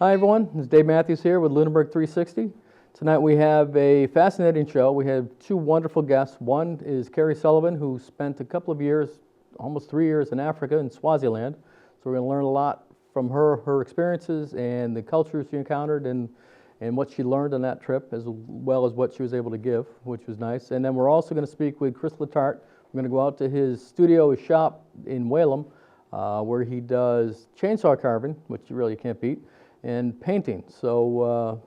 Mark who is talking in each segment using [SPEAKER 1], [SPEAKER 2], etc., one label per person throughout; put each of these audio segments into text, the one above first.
[SPEAKER 1] Hi everyone, this is Dave Matthews here with Lunenburg360. Tonight we have a fascinating show. We have two wonderful guests. One is Kerry Sullivan, who spent a couple of years, almost 3 years in Africa, in Swaziland. So we're going to learn a lot from her experiences and the cultures she encountered and what she learned on that trip, as well as what she was able to give, which was nice. And then we're also going to speak with Chris Letarte. We're going to go out to his studio, his shop in Whalum, where he does chainsaw carving, which you really can't beat, and painting. So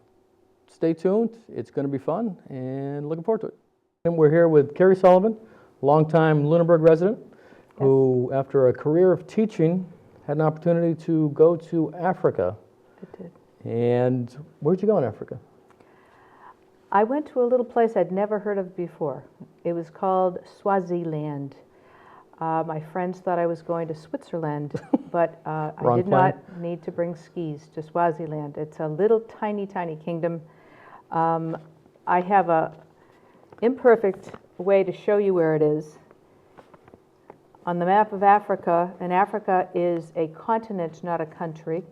[SPEAKER 1] stay tuned. It's going to be fun, and looking forward to it. And we're here with Kerry Sullivan, longtime Lunenburg resident, who, after a career of teaching, had an opportunity to go to Africa.
[SPEAKER 2] I did.
[SPEAKER 1] And where'd you go in Africa?
[SPEAKER 2] I went to a little place I'd never heard of before. It was called Swaziland. My friends thought I was going to Switzerland, but I did not need to bring skis to Swaziland. It's a little tiny, tiny kingdom. I have a imperfect way to show you where it is. On the map of Africa, and Africa is a continent, not a country,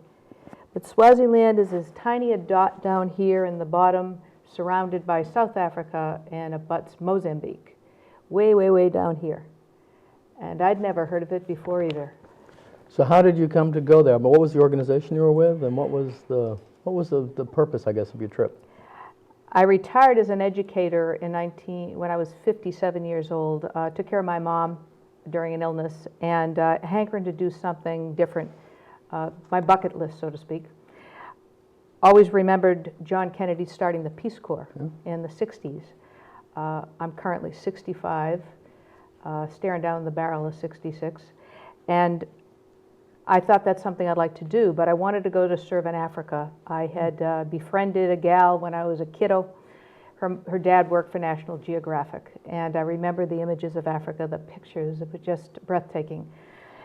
[SPEAKER 2] but Swaziland is as tiny a dot down here in the bottom, surrounded by South Africa, and abuts Mozambique, way, way, way down here. And I'd never heard of it before either.
[SPEAKER 1] So how did you come to go there? What was the organization you were with, and what was the purpose, I guess, of your trip?
[SPEAKER 2] I retired as an educator when I was 57 years old. Took care of my mom during an illness, and hankering to do something different. My bucket list, so to speak. Always remembered John Kennedy starting the Peace Corps in the 60s. I'm currently 65. Staring down the barrel of 66, and I thought that's something I'd like to do, but I wanted to go to serve in Africa. I had befriended a gal when I was a kiddo. Her dad worked for National Geographic, and I remember the images of Africa, the pictures, it was just breathtaking.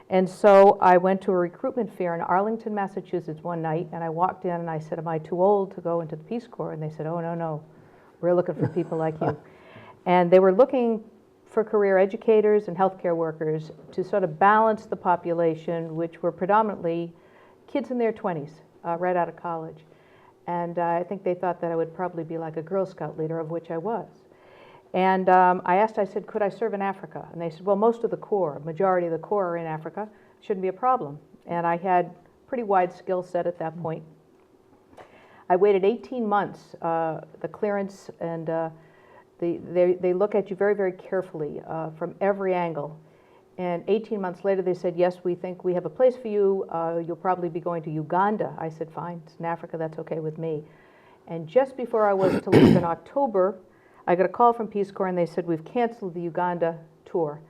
[SPEAKER 2] And so I went to a recruitment fair in Arlington, Massachusetts one night, and I walked in and I said, am I too old to go into the Peace Corps? And they said, oh, no, we're looking for people like you. And they were looking for career educators and healthcare workers to sort of balance the population, which were predominantly kids in their 20s, right out of college. And I think they thought that I would probably be like a Girl Scout leader, of which I was. And I said, could I serve in Africa? And they said, well, majority of the Corps are in Africa, shouldn't be a problem. And I had pretty wide skill set at that point. I waited 18 months, the clearance, and they look at you very, very carefully from every angle. And 18 months later, they said, yes, we think we have a place for you. You'll probably be going to Uganda. I said, fine, it's in Africa, that's okay with me. And just before I was to leave in October, I got a call from Peace Corps, and they said, we've canceled the Uganda tour,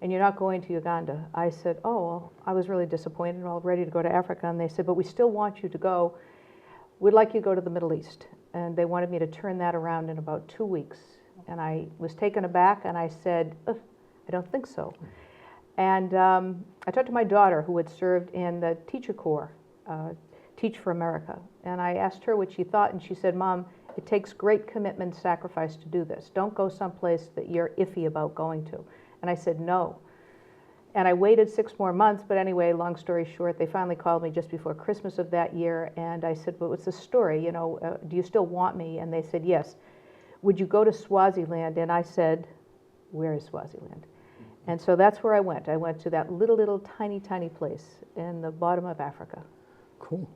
[SPEAKER 2] and you're not going to Uganda. I said, oh, well, I was really disappointed, all ready to go to Africa. And they said, but we still want you to go. We'd like you to go to the Middle East. And they wanted me to turn that around in about 2 weeks. And I was taken aback, and I said, I don't think so. And I talked to my daughter, who had served in the Teacher Corps, Teach for America. And I asked her what she thought, and she said, Mom, it takes great commitment and sacrifice to do this. Don't go someplace that you're iffy about going to. And I said, no. And I waited 6 more months, but anyway, long story short, they finally called me just before Christmas of that year, and I said, well, what's the story? Do you still want me? And they said, yes. Would you go to Swaziland? And I said, where is Swaziland? And so that's where I went. I went to that little, tiny, tiny place in the bottom of Africa.
[SPEAKER 1] Cool.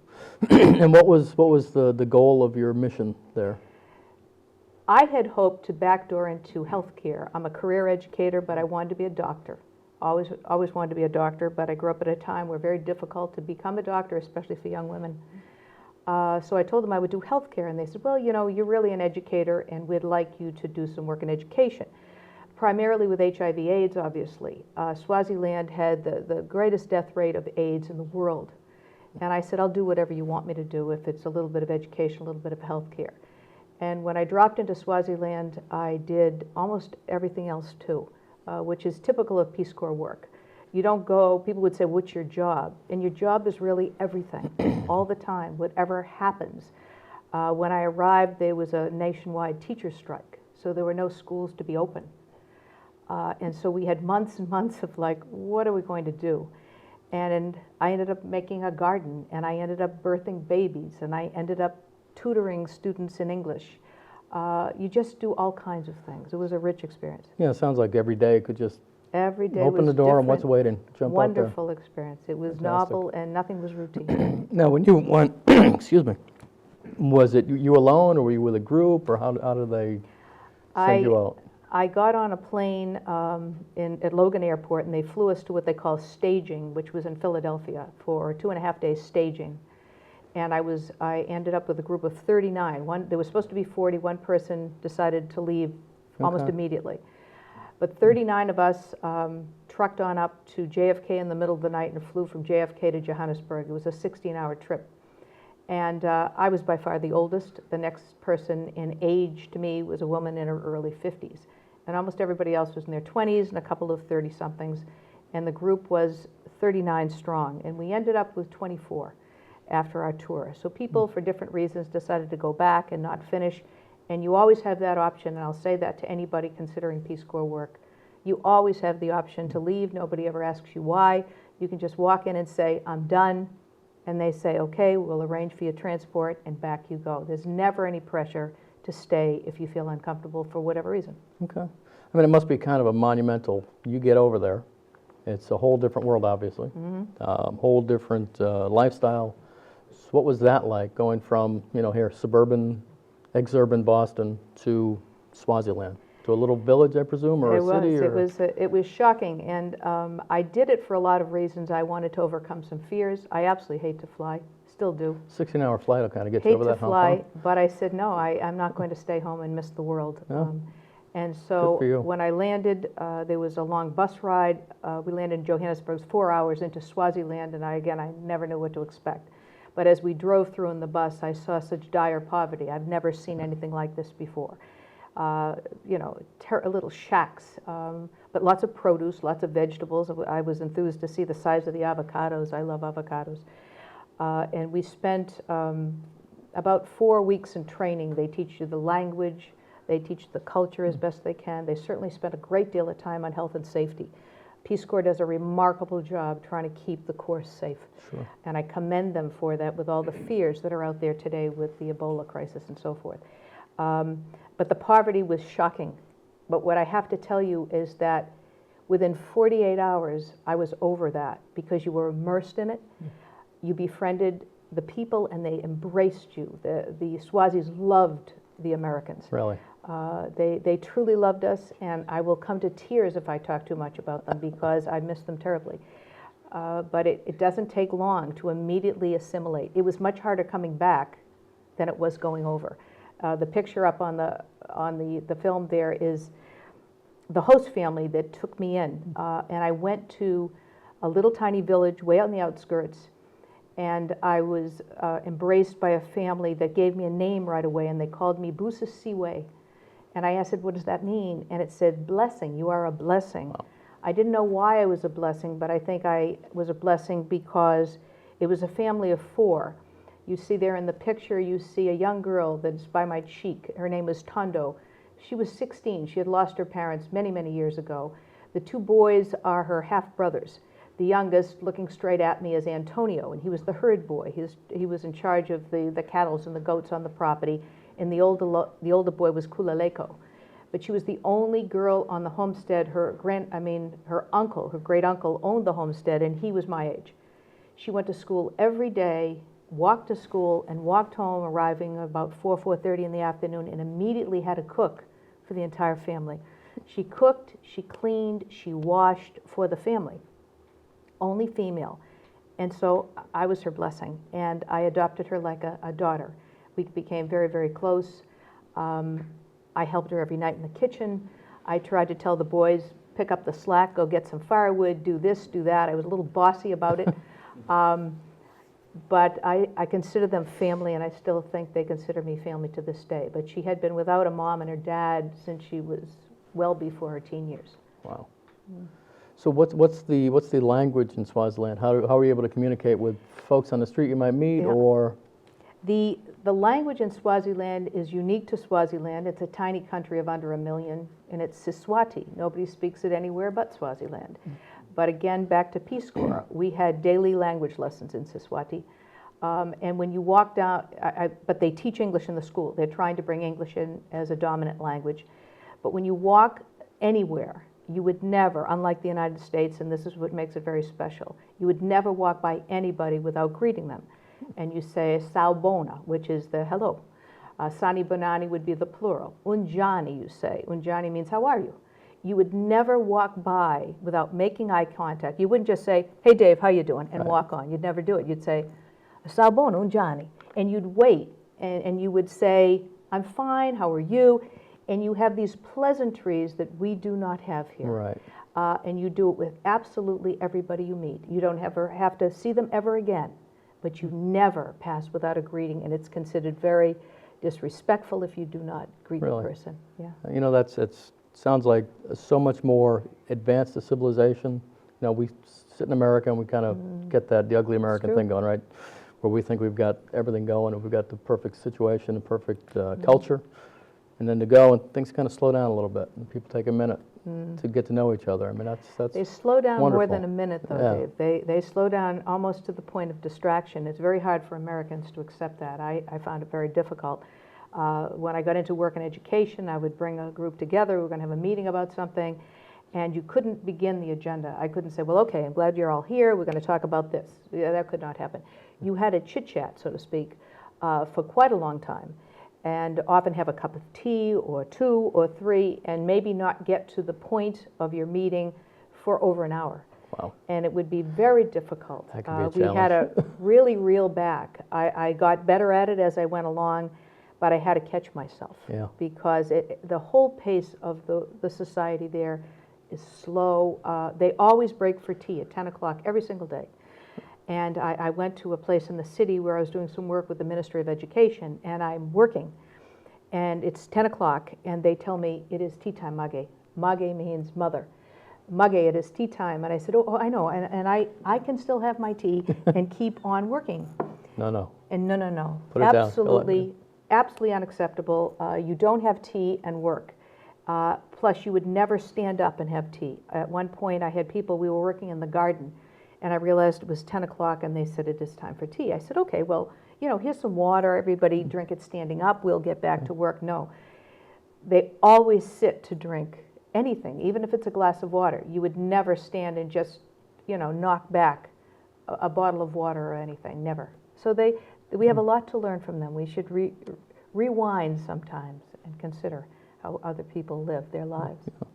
[SPEAKER 1] And what was the goal of your mission there?
[SPEAKER 2] I had hoped to backdoor into healthcare. I'm a career educator, but I wanted to be a doctor. Always wanted to be a doctor, but I grew up at a time where it's very difficult to become a doctor, especially for young women. So I told them I would do healthcare, and they said, well, you're really an educator, and we'd like you to do some work in education, primarily with HIV/AIDS, obviously. Swaziland had the greatest death rate of AIDS in the world. And I said, I'll do whatever you want me to do, if it's a little bit of education, a little bit of healthcare. And when I dropped into Swaziland, I did almost everything else too, which is typical of Peace Corps work. You don't go, people would say, what's your job? And your job is really everything, all the time, whatever happens. When I arrived, there was a nationwide teacher strike, so there were no schools to be open. And so we had months and months of like, what are we going to do? And I ended up making a garden, and I ended up birthing babies, and I ended up tutoring students in English. You just do all kinds of things. It was a rich experience.
[SPEAKER 1] Yeah, it sounds like every day could just
[SPEAKER 2] Every day
[SPEAKER 1] open
[SPEAKER 2] was
[SPEAKER 1] the door and
[SPEAKER 2] different.
[SPEAKER 1] what's waiting, jump out there.
[SPEAKER 2] Wonderful experience. It was
[SPEAKER 1] Fantastic.
[SPEAKER 2] novel, and nothing was routine.
[SPEAKER 1] Now, when you went, excuse me, was it you alone, or were you with a group, or how did they send you out?
[SPEAKER 2] I got on a plane at Logan Airport, and they flew us to what they call staging, which was in Philadelphia, for 2.5 days staging. And I ended up with a group of 39. There was supposed to be 40. One person decided to leave almost immediately. But 39 of us trucked on up to JFK in the middle of the night and flew from JFK to Johannesburg. It was a 16-hour trip. And I was by far the oldest. The next person in age to me was a woman in her early 50s. And almost everybody else was in their 20s and a couple of 30-somethings. And the group was 39 strong. And we ended up with 24 after our tour. So people, for different reasons, decided to go back and not finish. And you always have that option, and I'll say that to anybody considering Peace Corps work. You always have the option to leave. Nobody ever asks you why. You can just walk in and say, I'm done. And they say, okay, we'll arrange for your transport, and back you go. There's never any pressure to stay if you feel uncomfortable for whatever reason.
[SPEAKER 1] Okay. I mean, it must be kind of a monumental, you get over there. It's a whole different world, obviously. Whole different lifestyle. So what was that like, going from, here, exurban Boston to Swaziland? To a little village, I presume, or a city?
[SPEAKER 2] It was shocking, and I did it for a lot of reasons. I wanted to overcome some fears. I absolutely hate to fly, still do.
[SPEAKER 1] 16-hour flight will kind of get you over that hump.
[SPEAKER 2] Hate to fly, but I said, no, I'm not going to stay home and miss the world.
[SPEAKER 1] No.
[SPEAKER 2] And so
[SPEAKER 1] Good for you.
[SPEAKER 2] when I landed, there was a long bus ride. We landed in Johannesburg, 4 hours into Swaziland, and I never knew what to expect. But as we drove through in the bus, I saw such dire poverty. I've never seen anything like this before. Little shacks, but lots of produce, lots of vegetables. I was enthused to see the size of the avocados. I love avocados. And we spent about 4 weeks in training. They teach you the language. They teach the culture as best they can. They certainly spent a great deal of time on health and safety. Peace Corps does a remarkable job trying to keep the Corps safe.
[SPEAKER 1] Sure.
[SPEAKER 2] And I commend them for that, with all the fears that are out there today with the Ebola crisis and so forth. But the poverty was shocking. But what I have to tell you is that within 48 hours, I was over that, because you were immersed in it. You befriended the people, and they embraced you. The Swazis loved the Americans.
[SPEAKER 1] Really?
[SPEAKER 2] They truly loved us, and I will come to tears if I talk too much about them, because I miss them terribly. But it doesn't take long to immediately assimilate. It was much harder coming back than it was going over. The picture up on the film there is the host family that took me in, and I went to a little tiny village way out in the outskirts, and I was embraced by a family that gave me a name right away, and they called me Busa Siwe. And I asked, what does that mean? And it said, blessing, you are a blessing. Wow. I didn't know why I was a blessing, but I think I was a blessing because it was a family of 4. You see there in the picture, you see a young girl that's by my cheek. Her name was Tondo. She was 16. She had lost her parents many, many years ago. The 2 boys are her half-brothers. The youngest, looking straight at me, is Antonio, and he was the herd boy. He was in charge of the cattle and the goats on the property, and the older boy was Kulaleko. But she was the only girl on the homestead. Her uncle, her great uncle, owned the homestead, and he was my age. She went to school every day, walked to school, and walked home, arriving about 4:30 in the afternoon, and immediately had to cook for the entire family. She cooked, she cleaned, she washed for the family. Only female. And so I was her blessing, and I adopted her like a daughter. We became very, very close. I helped her every night in the kitchen. I tried to tell the boys, pick up the slack, go get some firewood, do this, do that. I was a little bossy about it. But I consider them family, and I still think they consider me family to this day. But she had been without a mom and her dad since she was well before her teen years.
[SPEAKER 1] Wow. So what's the language in Swaziland? How are you able to communicate with folks on the street you might meet, or?
[SPEAKER 2] The language in Swaziland is unique to Swaziland. It's a tiny country of under 1 million, and it's Siswati. Nobody speaks it anywhere but Swaziland. But again, back to Peace Corps, we had daily language lessons in Siswati. And when you walk down, but they teach English in the school. They're trying to bring English in as a dominant language. But when you walk anywhere, you would never, unlike the United States, and this is what makes it very special, you would never walk by anybody without greeting them. And you say "Sao bona," which is the hello. "Sani bonani" would be the plural. "Unjani," you say. Unjani means how are you? You would never walk by without making eye contact. You wouldn't just say, "Hey Dave, how you doing?" and walk on. You'd never do it. You'd say, "Sao bona, unjani," and you'd wait, and you would say, "I'm fine, how are you?" And you have these pleasantries that we do not have here.
[SPEAKER 1] Right.
[SPEAKER 2] And you do it with absolutely everybody you meet. You don't ever have to see them ever again, but you never pass without a greeting, and it's considered very disrespectful if you do not greet the person. Yeah.
[SPEAKER 1] You know, it sounds like so much more advanced a civilization. You know, we sit in America and we kind of get the ugly American thing going, right? Where we think we've got everything going and we've got the perfect situation, the perfect culture. And then to go and things kind of slow down a little bit and people take a minute to get to know each other. I mean, that's
[SPEAKER 2] They slow down
[SPEAKER 1] wonderful.
[SPEAKER 2] more than a minute, though, Dave. They slow down almost to the point of distraction. It's very hard for Americans to accept that. I found it very difficult. When I got into work in education, I would bring a group together. We were going to have a meeting about something, and you couldn't begin the agenda. I couldn't say, well, okay, I'm glad you're all here. We're going to talk about this. Yeah, that could not happen. You had a chit-chat, so to speak, for quite a long time, and often have a cup of tea or two or three, and maybe not get to the point of your meeting for over an hour.
[SPEAKER 1] Wow.
[SPEAKER 2] And it would be very difficult.
[SPEAKER 1] That could be a
[SPEAKER 2] we
[SPEAKER 1] challenge.
[SPEAKER 2] had to really reel back. I got better at it as I went along, but I had to catch myself.
[SPEAKER 1] Yeah.
[SPEAKER 2] Because the whole pace of the society there is slow. They always break for tea at 10 o'clock every single day. And I went to a place in the city where I was doing some work with the Ministry of Education, and I'm working. And it's 10 o'clock, and they tell me, it is tea time, Mage. Mage means mother. Mage, it is tea time. And I said, oh, I know, and I can still have my tea and keep on working.
[SPEAKER 1] No.
[SPEAKER 2] And no.
[SPEAKER 1] Put it down.
[SPEAKER 2] Absolutely unacceptable. You don't have tea and work. Plus, you would never stand up and have tea. At one point, I had people, we were working in the garden, and I realized it was 10 o'clock, and they said, it is time for tea. I said, okay, well, here's some water. Everybody drink it standing up. We'll get back to work. No. They always sit to drink anything, even if it's a glass of water. You would never stand and just, knock back a bottle of water or anything. Never. So we have a lot to learn from them. We should rewind sometimes and consider how other people live their lives.
[SPEAKER 1] Yeah.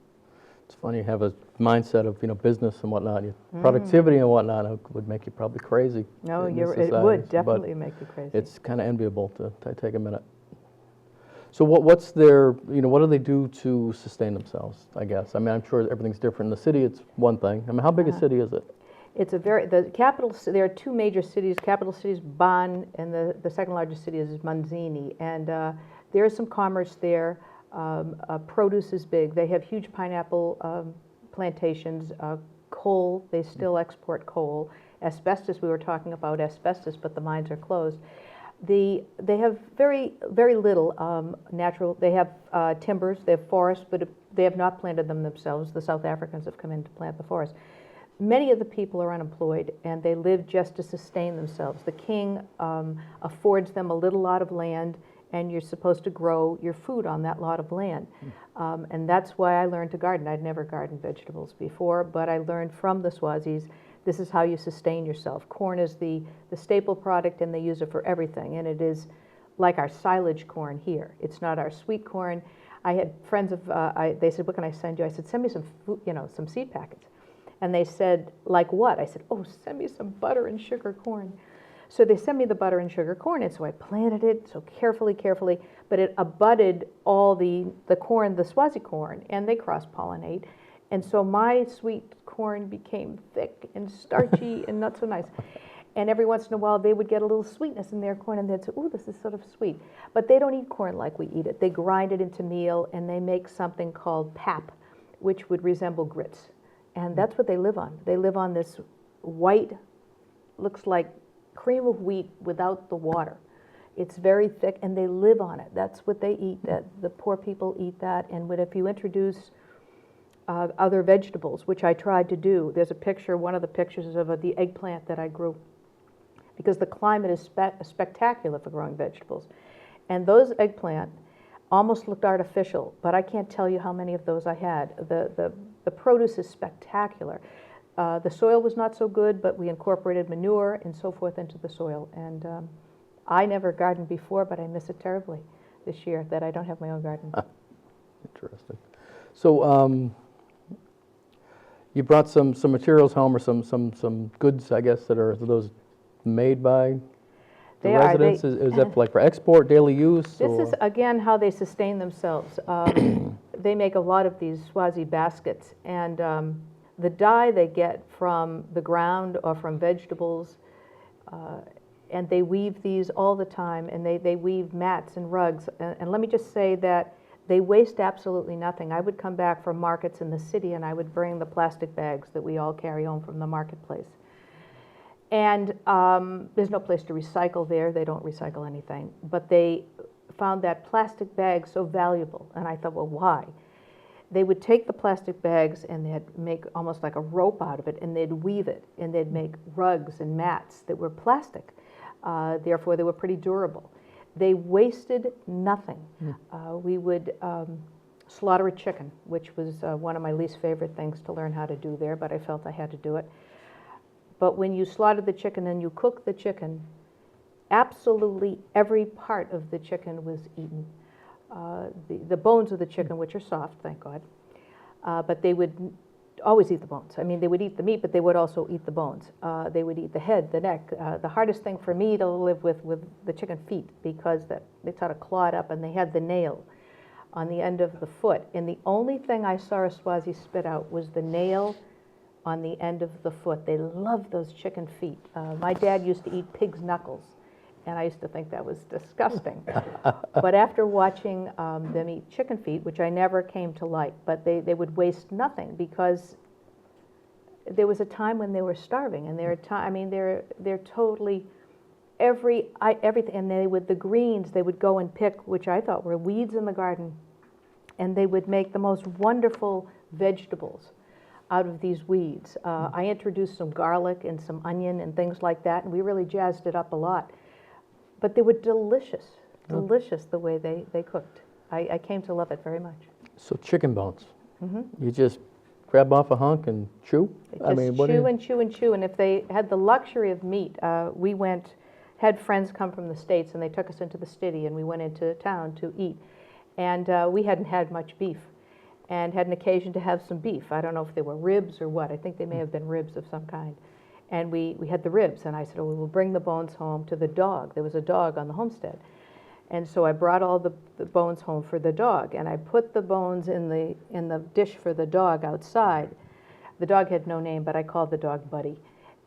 [SPEAKER 1] It's funny, you have a mindset of business and whatnot. Productivity and whatnot would make you probably crazy.
[SPEAKER 2] No,
[SPEAKER 1] in
[SPEAKER 2] it
[SPEAKER 1] these
[SPEAKER 2] would
[SPEAKER 1] societies,
[SPEAKER 2] definitely make you crazy.
[SPEAKER 1] It's kind of enviable to take a minute. So what's their, what do they do to sustain themselves, I guess? I mean, I'm sure everything's different. In the city, it's one thing. I mean, how big a city is it?
[SPEAKER 2] It's the capital, there are two major cities. Capital city is Bonn, and the second largest city is Manzini. And there is some commerce there. Produce is big. They have huge pineapple plantations. Coal, they still export coal. Asbestos, we were talking about asbestos, but the mines are closed. They have very, very little natural. They have timbers, they have forests, but they have not planted them themselves. The South Africans have come in to plant the forest. Many of the people are unemployed, and they live just to sustain themselves. The king affords them a little lot of land, and you're supposed to grow your food on that lot of land. And that's why I learned to garden. I'd never gardened vegetables before, but I learned from the Swazis, this is how you sustain yourself. Corn is the staple product, and they use it for everything, and it is like our silage corn here. It's not our sweet corn. I had friends they said, what can I send you? I said, send me some food, some seed packets. And they said, like what? I said, oh, send me some butter and sugar corn. So they sent me the butter and sugar corn, and so I planted it so carefully, but it abutted all the corn, the Swazi corn, and they cross-pollinate. And so my sweet corn became thick and starchy and not so nice. And every once in a while, they would get a little sweetness in their corn, and they'd say, ooh, this is sort of sweet. But they don't eat corn like we eat it. They grind it into meal, and they make something called pap, which would resemble grits. And that's what they live on. They live on this white, looks like cream of wheat without the water. It's very thick, and they live on it. That's what they eat. That the poor people eat that. And if you introduce other vegetables, which I tried to do. There's a picture, one of the pictures of the eggplant that I grew, because the climate is spectacular for growing vegetables. And those eggplant almost looked artificial, but I can't tell you how many of those I had. The produce is spectacular. The soil was not so good, but we incorporated manure and so forth into the soil. And I never gardened before, but I miss it terribly this year that I don't have my own garden.
[SPEAKER 1] Interesting. So you brought some materials home, or some goods, I guess, that are those made by the residents? Is that like for export, daily use?
[SPEAKER 2] This is, again, how they sustain themselves. They make a lot of these Swazi baskets, and the dye they get from the ground or from vegetables, and they weave these all the time, and they weave mats and rugs. And let me just say that they waste absolutely nothing. I would come back from markets in the city, and I would bring the plastic bags that we all carry home from the marketplace. And there's no place to recycle there. They don't recycle anything. But they found that plastic bag so valuable. And I thought, well, why? They would take the plastic bags and they'd make almost like a rope out of it, and they'd weave it, and they'd make rugs and mats that were plastic. Therefore, they were pretty durable. They wasted nothing. We would slaughter a chicken, which was one of my least favorite things to learn how to do there, but I felt I had to do it. But when you slaughter the chicken and you cook the chicken, absolutely every part of the chicken was eaten. The bones of the chicken, which are soft, thank God, but they would always eat the bones. I mean, they would eat the meat, but they would also eat the bones. They would eat the head, the neck. The hardest thing for me to live with the chicken feet, because they sort of clawed up, and they had the nail on the end of the foot. And the only thing I saw a Swazi spit out was the nail on the end of the foot. They loved those chicken feet. My dad used to eat pig's knuckles, and I used to think that was disgusting. But after watching them eat chicken feet, which I never came to like, but they would waste nothing, because there was a time when they were starving, and they're totally everything. And the greens they would go and pick, which I thought were weeds in the garden, and they would make the most wonderful vegetables out of these weeds. I introduced some garlic and some onion and things like that, and we really jazzed it up a lot. But they were delicious the way they cooked. I came to love it very much.
[SPEAKER 1] So chicken bones, you just grab off a hunk and chew?
[SPEAKER 2] Chew and chew. And if they had the luxury of meat, we had friends come from the States, and they took us into the city, and we went into town to eat. And we hadn't had much beef, and had an occasion to have some beef. I don't know if they were ribs or what. I think they may have been ribs of some kind. And we had the ribs, and I said, we will bring the bones home to the dog. There was a dog on the homestead. And so I brought all the bones home for the dog, and I put the bones in the dish for the dog outside. The dog had no name, but I called the dog Buddy.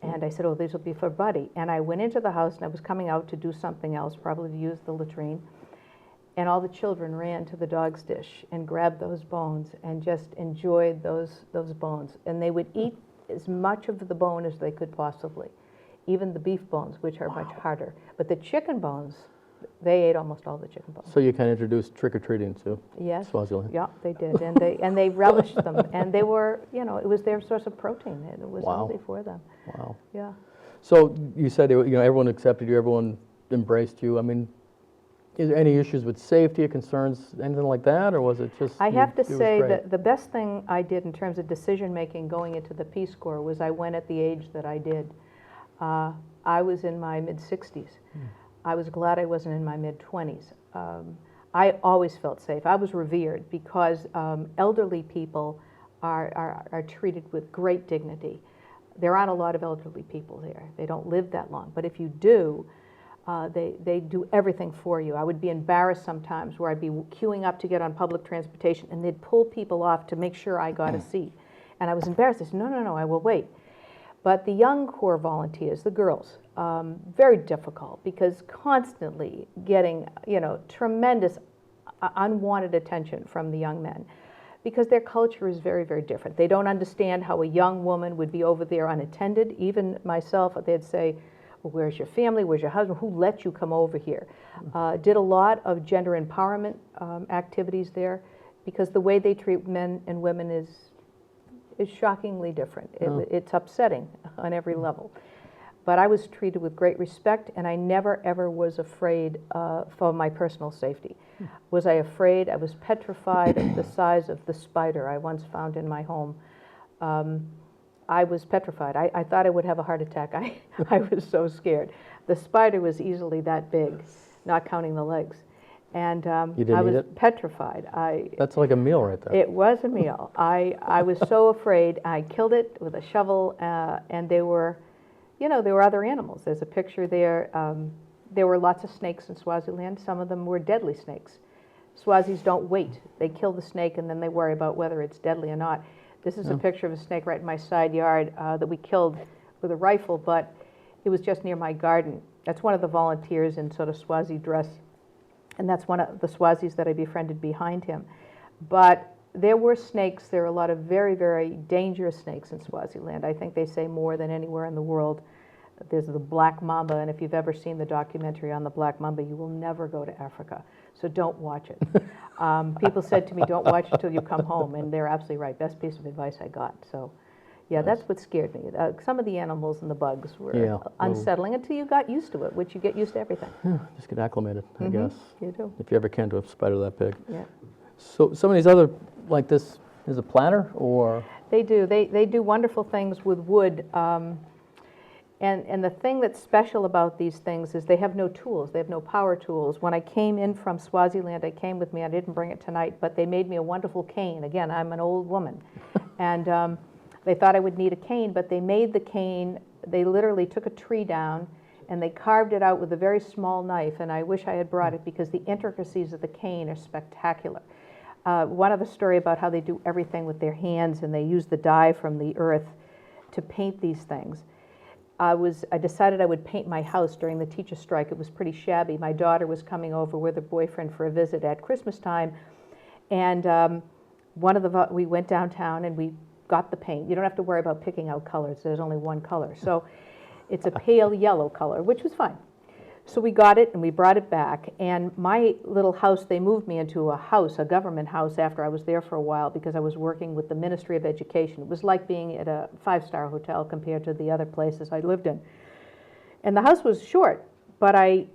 [SPEAKER 2] And I said, these will be for Buddy. And I went into the house, and I was coming out to do something else, probably to use the latrine. And all the children ran to the dog's dish and grabbed those bones and just enjoyed those bones. And they would eat as much of the bone as they could possibly, even the beef bones, which are much harder. But the chicken bones, they ate almost all the chicken bones.
[SPEAKER 1] So you kind of introduced trick-or-treating to Swaziland.
[SPEAKER 2] Yeah, they did. And they relished them. And they were, it was their source of protein. It was healthy for them.
[SPEAKER 1] Wow.
[SPEAKER 2] Yeah.
[SPEAKER 1] So you said, everyone accepted you, everyone embraced you. I mean, is there any issues with safety or concerns, anything like that, or was it just?
[SPEAKER 2] I have to say that the best thing I did in terms of decision making going into the Peace Corps was I went at the age that I did. I was in my mid-60s. I was glad I wasn't in my mid-20s. I always felt safe. I was revered because elderly people are treated with great dignity. There aren't a lot of elderly people there. They don't live that long. But if you do, they do everything for you. I would be embarrassed sometimes where I'd be queuing up to get on public transportation, and they'd pull people off to make sure I got a seat. And I was embarrassed. I said, no, I will wait. But the young Corps volunteers, the girls, very difficult, because constantly getting, tremendous unwanted attention from the young men, because their culture is very, very different. They don't understand how a young woman would be over there unattended. Even myself, they'd say, well, where's your family? Where's your husband? Who let you come over here? Did a lot of gender empowerment activities there, because the way they treat men and women is is shockingly different. It's upsetting on every level. But I was treated with great respect, and I never, ever was afraid for my personal safety. Was I afraid? I was petrified of the size of the spider I once found in my home. I was petrified. I thought I would have a heart attack. I was so scared. The spider was easily that big, not counting the legs. And
[SPEAKER 1] You didn't
[SPEAKER 2] I was
[SPEAKER 1] eat it?
[SPEAKER 2] petrified.
[SPEAKER 1] That's like a meal right there.
[SPEAKER 2] It was a meal. I was so afraid. I killed it with a shovel, and there were other animals. There's a picture there. There were lots of snakes in Swaziland. Some of them were deadly snakes. Swazis don't wait. They kill the snake, and then they worry about whether it's deadly or not. This is a picture of a snake right in my side yard that we killed with a rifle, but it was just near my garden. That's one of the volunteers in sort of Swazi dress, and that's one of the Swazis that I befriended behind him. But there were snakes. There are a lot of very, very dangerous snakes in Swaziland. I think they say more than anywhere in the world. There's the black mamba, and if you've ever seen the documentary on the black mamba, you will never go to Africa. So don't watch it. People said to me, don't watch it till you come home, and they're absolutely right. Best piece of advice I got. So, yeah, that's what scared me. Some of the animals and the bugs were unsettling until you got used to it, which you get used to everything.
[SPEAKER 1] Yeah, just get acclimated, I guess.
[SPEAKER 2] You do.
[SPEAKER 1] If you ever can to a spider that big.
[SPEAKER 2] Yeah.
[SPEAKER 1] So some of these other, like this, is a planter or?
[SPEAKER 2] They do. They do wonderful things with wood. And the thing that's special about these things is they have no tools. They have no power tools. When I came in from Swaziland, I came with me. I didn't bring it tonight, but they made me a wonderful cane. Again, I'm an old woman. And they thought I would need a cane, but they made the cane. They literally took a tree down, and they carved it out with a very small knife. And I wish I had brought it because the intricacies of the cane are spectacular. One other story about how they do everything with their hands, and they use the dye from the earth to paint these things. I decided I would paint my house during the teacher strike. It was pretty shabby. My daughter was coming over with her boyfriend for a visit at Christmas time, and we went downtown and we got the paint. You don't have to worry about picking out colors. There's only one color. So it's a pale yellow color, which was fine. So we got it and we brought it back. And my little house, they moved me into a house, a government house, after I was there for a while because I was working with the Ministry of Education. It was like being at a five-star hotel compared to the other places I lived in. And the house was short, but I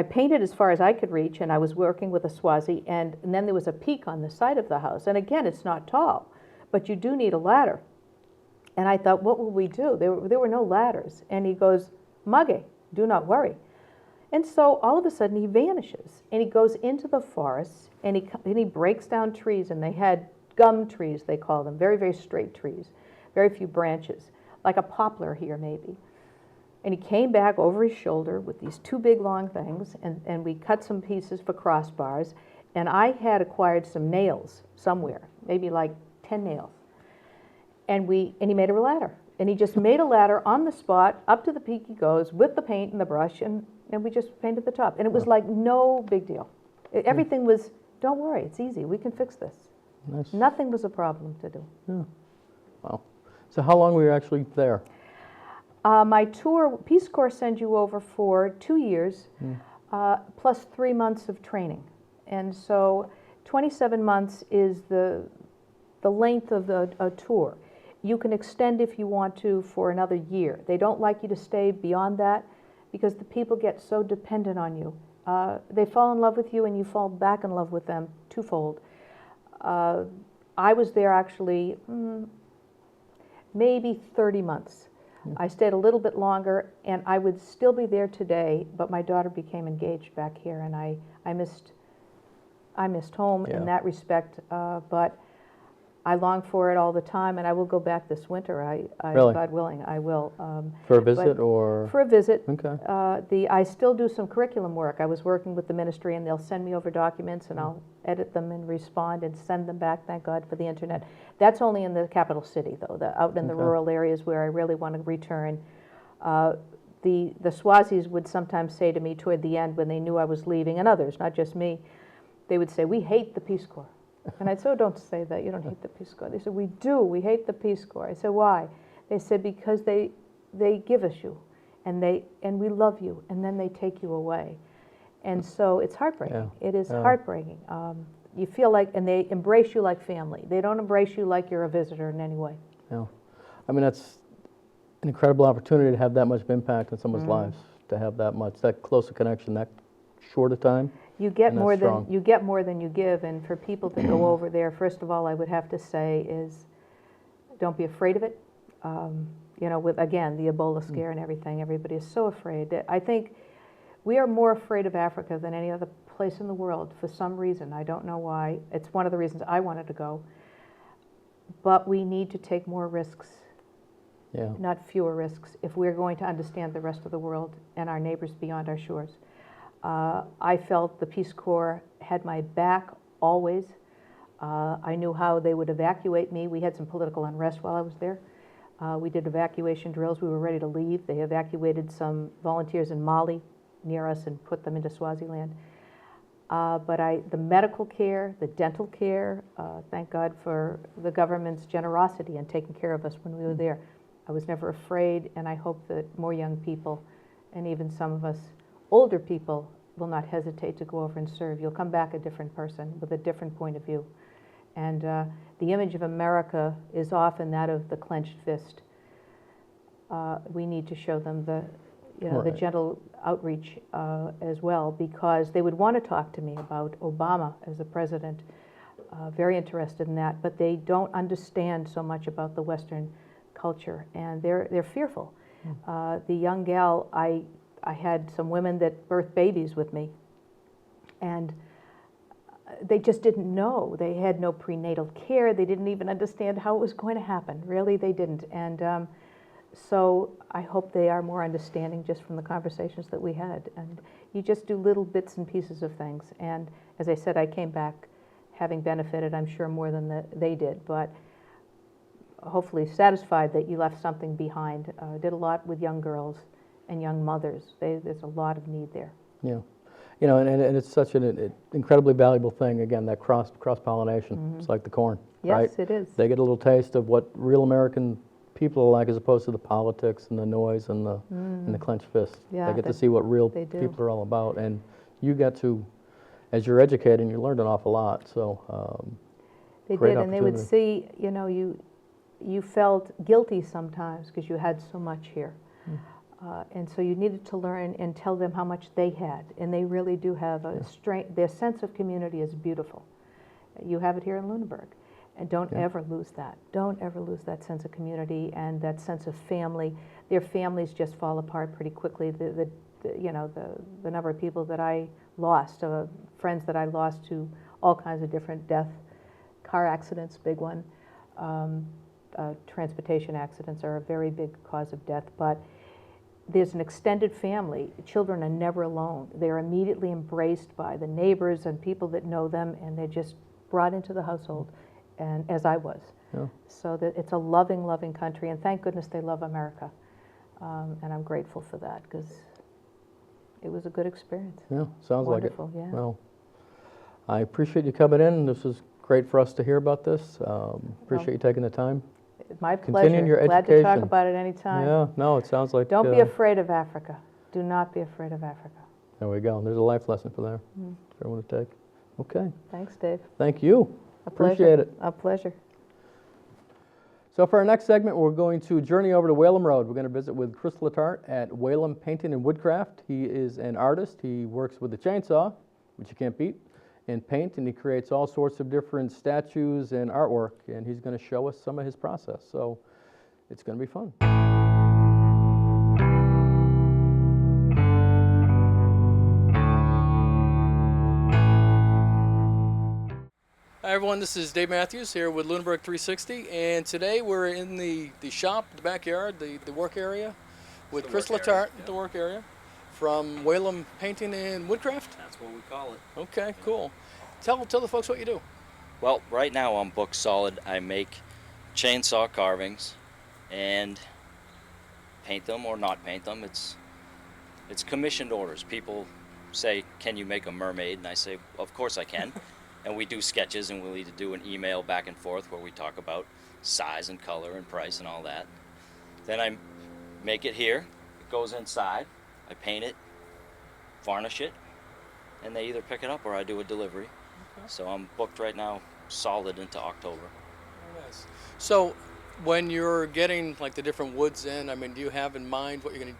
[SPEAKER 2] painted as far as I could reach, and I was working with a Swazi, and then there was a peak on the side of the house. And again, it's not tall, but you do need a ladder. And I thought, what will we do? There were no ladders. And he goes, Mage, do not worry. And so all of a sudden he vanishes, and he goes into the forest, and he breaks down trees, and they had gum trees, they call them, very, very straight trees, very few branches, like a poplar here maybe. And he came back over his shoulder with these two big long things, and we cut some pieces for crossbars, and I had acquired some nails somewhere, maybe like 10 nails. And he made a ladder, and he just made a ladder on the spot, up to the peak he goes, with the paint and the brush, and we just painted the top. And it was like no big deal. Everything was, don't worry, it's easy, we can fix this.
[SPEAKER 1] Nice.
[SPEAKER 2] Nothing was a problem to do.
[SPEAKER 1] Yeah. Wow. So how long were you actually there?
[SPEAKER 2] My tour, Peace Corps sends you over for 2 years, plus 3 months of training. And so 27 months is the length of a tour. You can extend if you want to for another year. They don't like you to stay beyond that because the people get so dependent on you. They fall in love with you and you fall back in love with them twofold. I was there actually maybe 30 months. I stayed a little bit longer, and I would still be there today, but my daughter became engaged back here, and I missed home in that respect, but I long for it all the time, and I will go back this winter.
[SPEAKER 1] Really?
[SPEAKER 2] God willing, I will.
[SPEAKER 1] For a visit or?
[SPEAKER 2] For a visit.
[SPEAKER 1] Okay.
[SPEAKER 2] I still do some curriculum work. I was working with the ministry, and they'll send me over documents, and I'll edit them and respond and send them back, thank God for the internet. That's only in the capital city, though, out in the rural areas where I really want to return. The Swazis would sometimes say to me toward the end when they knew I was leaving, and others, not just me, they would say, we hate the Peace Corps. And I'd say, oh, don't say that, you don't hate the Peace Corps. They said, we do, we hate the Peace Corps. I said, why? They said, because they give us you, and we love you, and then they take you away. And so it's heartbreaking.
[SPEAKER 1] Yeah.
[SPEAKER 2] It is heartbreaking. you feel like, and they embrace you like family. They don't embrace you like you're a visitor in any way.
[SPEAKER 1] Yeah. I mean, that's an incredible opportunity to have that much impact on someone's lives, to have that close a connection, that short a time.
[SPEAKER 2] You get
[SPEAKER 1] And that's
[SPEAKER 2] more
[SPEAKER 1] strong.
[SPEAKER 2] than you give, and for people to go over there, first of all, I would have to say is, don't be afraid of it. With, again, the Ebola scare and everything, everybody is so afraid. I think we are more afraid of Africa than any other place in the world for some reason. I don't know why. It's one of the reasons I wanted to go. But we need to take more risks, not fewer risks, if we're going to understand the rest of the world and our neighbors beyond our shores. I felt the Peace Corps had my back always. I knew how they would evacuate me. We had some political unrest while I was there. We did evacuation drills. We were ready to leave. They evacuated some volunteers in Mali near us and put them into Swaziland. But the medical care, the dental care, thank God for the government's generosity in taking care of us when we were there. I was never afraid, and I hope that more young people, and even some of us older people, will not hesitate to go over and serve. You'll come back a different person with a different point of view. And the image of America is often that of the clenched fist. We need to show them the gentle outreach as well, because they would want to talk to me about Obama as a president. Very interested in that, but they don't understand so much about the Western culture, and they're fearful. The young gal, I had some women that birthed babies with me, and they just didn't know. They had no prenatal care. They didn't even understand how it was going to happen. Really, they didn't. And so I hope they are more understanding just from the conversations that we had. And you just do little bits and pieces of things. And as I said, I came back having benefited, I'm sure, more than they did. But hopefully satisfied that you left something behind. Did a lot with young girls and young mothers. There's a lot of need there.
[SPEAKER 1] Yeah. And it's such an incredibly valuable thing, again, that cross-pollination. It's like the corn, right?
[SPEAKER 2] Yes, it is.
[SPEAKER 1] They get a little taste of what real American people are like, as opposed to the politics and the noise and the clenched fist.
[SPEAKER 2] Yeah,
[SPEAKER 1] they get to see what real people are all about. And you get to, as you're educating, you learned an awful lot. So
[SPEAKER 2] they did, and they would see, you felt guilty sometimes because you had so much here. And so you needed to learn and tell them how much they had. And they really do have a strength. Their sense of community is beautiful. You have it here in Lunenburg. And don't ever lose that. Don't ever lose that sense of community and that sense of family. Their families just fall apart pretty quickly. The number of people that I lost, friends that I lost to all kinds of different death, car accidents, big one. Transportation accidents are a very big cause of death. But there's an extended family. Children are never alone. They're immediately embraced by the neighbors and people that know them, and they're just brought into the household, and as I was. Yeah. So that it's a loving, loving country, and thank goodness they love America. And I'm grateful for that, because it was a good experience. Yeah, sounds
[SPEAKER 1] Wonderful,
[SPEAKER 2] like it. Yeah.
[SPEAKER 1] Well, I appreciate you coming in. This was great for us to hear about this. Appreciate you taking the time.
[SPEAKER 2] My pleasure.
[SPEAKER 1] Continuing your
[SPEAKER 2] Glad
[SPEAKER 1] education.
[SPEAKER 2] to talk about it anytime.
[SPEAKER 1] Yeah, no, it sounds like...
[SPEAKER 2] Don't be afraid of Africa. Do not be afraid of Africa.
[SPEAKER 1] There we go. There's a life lesson for there for everyone to take. Okay.
[SPEAKER 2] Thanks, Dave.
[SPEAKER 1] Thank you. Appreciate it.
[SPEAKER 2] A pleasure.
[SPEAKER 1] So for our next segment, we're going to journey over to Whalum Road. We're going to visit with Chris Letarte at Whalum Painting and Woodcraft. He is an artist. He works with a chainsaw, which you can't beat, and paint, and he creates all sorts of different statues and artwork, and he's going to show us some of his process. So it's going to be fun. Hi everyone, this is Dave Matthews here with Lunenburg360, and today we're in the shop, the backyard, the work area with Chris Letarte, the work area, from Whalum Painting and Woodcraft?
[SPEAKER 3] That's what we call it.
[SPEAKER 1] Okay, cool. Tell the folks what you do.
[SPEAKER 3] Well, right now I'm booked solid. I make chainsaw carvings and paint them or not paint them. It's commissioned orders. People say, can you make a mermaid? And I say, of course I can. And we do sketches, and we'll either do an email back and forth where we talk about size and color and price and all that. Then I make it here. It goes inside. I paint it, varnish it, and they either pick it up or I do a delivery. So I'm booked right now, solid into October.
[SPEAKER 1] Very nice. So, when you're getting like the different woods in, I mean, do you have in mind what you're going to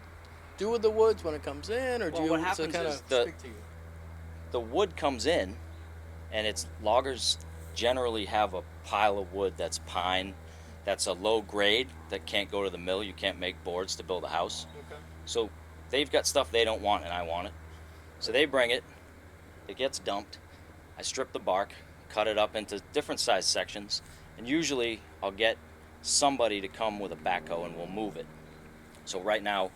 [SPEAKER 1] do with the woods when it comes in, or do
[SPEAKER 3] Well,
[SPEAKER 1] you
[SPEAKER 3] what happens
[SPEAKER 1] kind
[SPEAKER 3] is
[SPEAKER 1] of speak to you?
[SPEAKER 3] the wood comes in, and it's loggers generally have a pile of wood that's pine, that's a low grade that can't go to the mill. You can't make boards to build a house.
[SPEAKER 1] Okay.
[SPEAKER 3] So they've got stuff they don't want, and I want it. So they bring it. It gets dumped. I strip the bark, cut it up into different size sections, and usually I'll get somebody to come with a backhoe and we'll move it. So right now,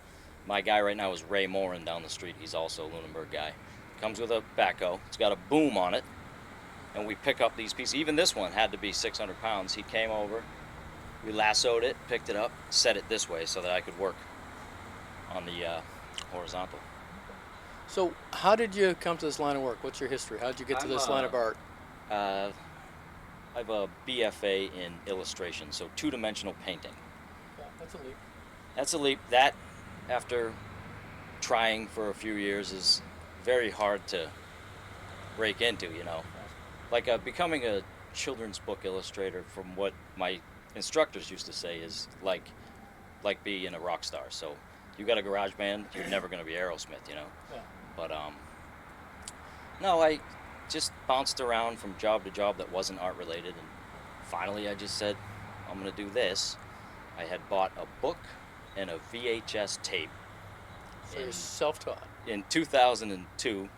[SPEAKER 3] my guy right now is Ray Morin down the street. He's also a Lunenburg guy. Comes with a backhoe. It's got a boom on it, and we pick up these pieces. Even this one had to be 600 pounds. He came over, we lassoed it, picked it up, set it this way so that I could work on the horizontal.
[SPEAKER 1] So, how did you come to this line of work? What's your history? How did you get to this line of art?
[SPEAKER 3] I have a BFA in illustration, so two-dimensional painting.
[SPEAKER 1] Yeah, that's a leap.
[SPEAKER 3] That's a leap. That, after trying for a few years, is very hard to break into, you know. Like becoming a children's book illustrator, from what my instructors used to say, is like being a rock star. So you got a garage band, you're never going to be Aerosmith, you know.
[SPEAKER 1] Yeah.
[SPEAKER 3] But no, I just bounced around from job to job that wasn't art related, and finally I just said, I'm going to do this. I had bought a book and a VHS tape
[SPEAKER 1] So you're self-taught.
[SPEAKER 3] in 2002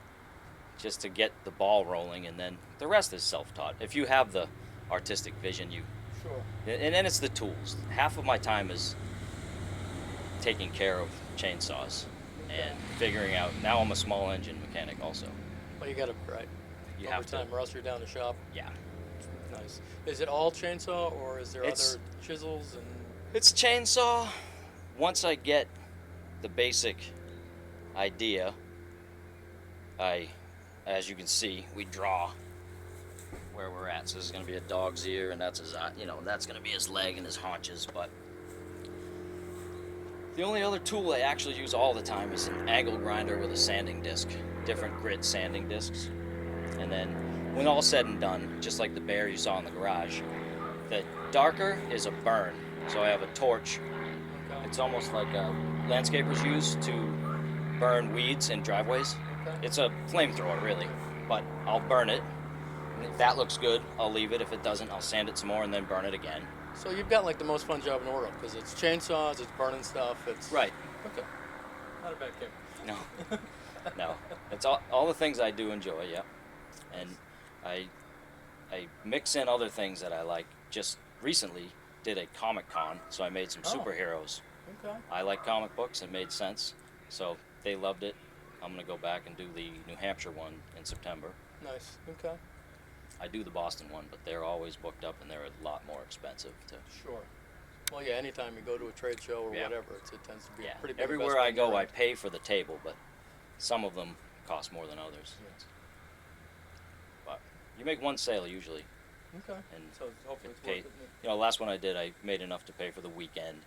[SPEAKER 3] just to get the ball rolling, and then the rest is self-taught. If you have the artistic vision, you
[SPEAKER 1] Sure.
[SPEAKER 3] and then it's the tools. Half of my time is taking care of chainsaws and figuring out. Now I'm a small engine mechanic also.
[SPEAKER 1] Well, you got to, right?
[SPEAKER 3] You
[SPEAKER 1] Over
[SPEAKER 3] have to.
[SPEAKER 1] time, or else you're down the shop.
[SPEAKER 3] Yeah.
[SPEAKER 1] Nice. Is it all chainsaw, or is there
[SPEAKER 3] It's-
[SPEAKER 1] other chisels and?
[SPEAKER 3] It's chainsaw. Once I get the basic idea, as you can see, we draw where we're at. So this is going to be a dog's ear, and that's his, that's going to be his leg and his haunches. But the only other tool I actually use all the time is an angle grinder with a sanding disc, different grit sanding discs. And then when all's said and done, just like the bear you saw in the garage, the darker is a burn. So I have a torch. It's almost like landscapers use to burn weeds in driveways.
[SPEAKER 1] Okay.
[SPEAKER 3] It's a flamethrower, really, but I'll burn it. And if that looks good, I'll leave it. If it doesn't, I'll sand it some more and then burn it again.
[SPEAKER 1] So you've got like the most fun job in the world, because it's chainsaws, it's burning stuff, it's
[SPEAKER 3] Right.
[SPEAKER 1] Okay. Not a bad game.
[SPEAKER 3] No. No. It's all the things I do enjoy, yeah. And I mix in other things that I like. Just recently did a Comic Con, so I made some
[SPEAKER 1] Oh.
[SPEAKER 3] superheroes.
[SPEAKER 1] Okay.
[SPEAKER 3] I like comic books, it made sense. So they loved it. I'm going to go back and do the New Hampshire one in September.
[SPEAKER 1] Nice. Okay.
[SPEAKER 3] I do the Boston one, but they're always booked up and they're a lot more expensive to.
[SPEAKER 1] Sure. Well, yeah. Anytime you go to a trade show or
[SPEAKER 3] Yeah.
[SPEAKER 1] whatever, it tends to be
[SPEAKER 3] Yeah,
[SPEAKER 1] a pretty big
[SPEAKER 3] everywhere I
[SPEAKER 1] investment
[SPEAKER 3] go,
[SPEAKER 1] in your
[SPEAKER 3] I
[SPEAKER 1] end.
[SPEAKER 3] pay for the table, but some of them cost more than others.
[SPEAKER 1] Yes.
[SPEAKER 3] But you make one sale usually,
[SPEAKER 1] Okay.
[SPEAKER 3] and
[SPEAKER 1] So hopefully it's
[SPEAKER 3] paid.
[SPEAKER 1] worth it.
[SPEAKER 3] You know, last one I did, I made enough to pay for the weekend,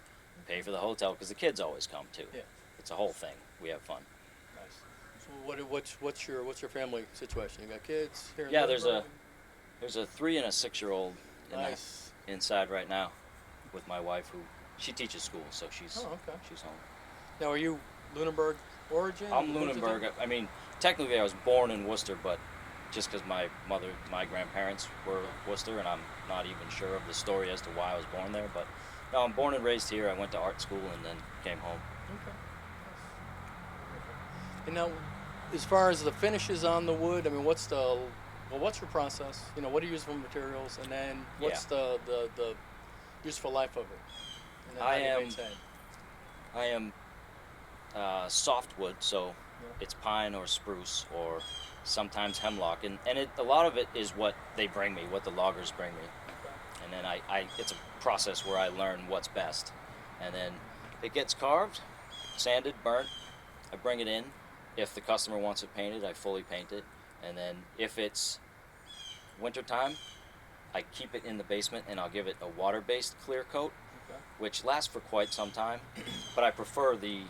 [SPEAKER 3] pay for the hotel, because the kids always come too.
[SPEAKER 1] Yeah.
[SPEAKER 3] It's a whole thing. We have fun.
[SPEAKER 1] Nice. So what's your family situation? You got kids here? in
[SPEAKER 3] Yeah, there's
[SPEAKER 1] Lunenburg?
[SPEAKER 3] a 3 and a 6-year-old
[SPEAKER 1] Nice.
[SPEAKER 3] inside right now with my wife, who she teaches school, so she's
[SPEAKER 1] Oh, okay.
[SPEAKER 3] she's home.
[SPEAKER 1] Now, are you Lunenburg origin?
[SPEAKER 3] I'm
[SPEAKER 1] What did you do?
[SPEAKER 3] Lunenburg. I mean, technically I was born in Worcester, but just because my grandparents were Worcester, and I'm not even sure of the story as to why I was born there. But no, I'm born and raised here. I went to art school and then came home.
[SPEAKER 1] Okay. And now, as far as the finishes on the wood, I mean, what's your process? You know, what do you use for materials, and then what's the useful life of it? And then how do you maintain?
[SPEAKER 3] I am softwood, so
[SPEAKER 1] Yeah.
[SPEAKER 3] it's pine or spruce or sometimes hemlock, and a lot of it is what they bring me, what the loggers bring me,
[SPEAKER 1] Okay.
[SPEAKER 3] and then it's a process where I learn what's best, and then it gets carved, sanded, burnt. I bring it in. If the customer wants it painted, I fully paint it, and then if it's wintertime, I keep it in the basement and I'll give it a water-based clear coat,
[SPEAKER 1] Okay.
[SPEAKER 3] which lasts for quite some time, but I prefer the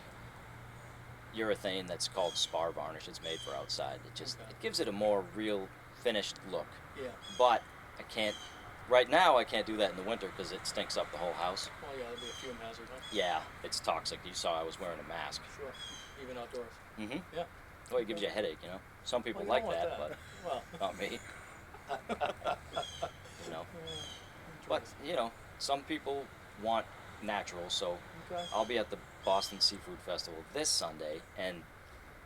[SPEAKER 3] urethane that's called spar varnish. It's made for outside. It
[SPEAKER 1] Okay.
[SPEAKER 3] gives it a more real finished look.
[SPEAKER 1] Yeah.
[SPEAKER 3] But I can't, right now I can't do that in the winter because it stinks up the whole house.
[SPEAKER 1] Oh yeah, that'd be a fume hazard, huh?
[SPEAKER 3] Yeah, it's toxic. You saw I was wearing a mask.
[SPEAKER 1] Sure. Even outdoors.
[SPEAKER 3] Mm-hmm.
[SPEAKER 1] Yeah.
[SPEAKER 3] Well, it gives you a headache, you know. Some people
[SPEAKER 1] Well, you
[SPEAKER 3] like
[SPEAKER 1] don't
[SPEAKER 3] that,
[SPEAKER 1] want
[SPEAKER 3] but
[SPEAKER 1] Well.
[SPEAKER 3] not me. You know. But, you know, some people want natural, so
[SPEAKER 1] Okay.
[SPEAKER 3] I'll be at the Boston Seafood Festival this Sunday, and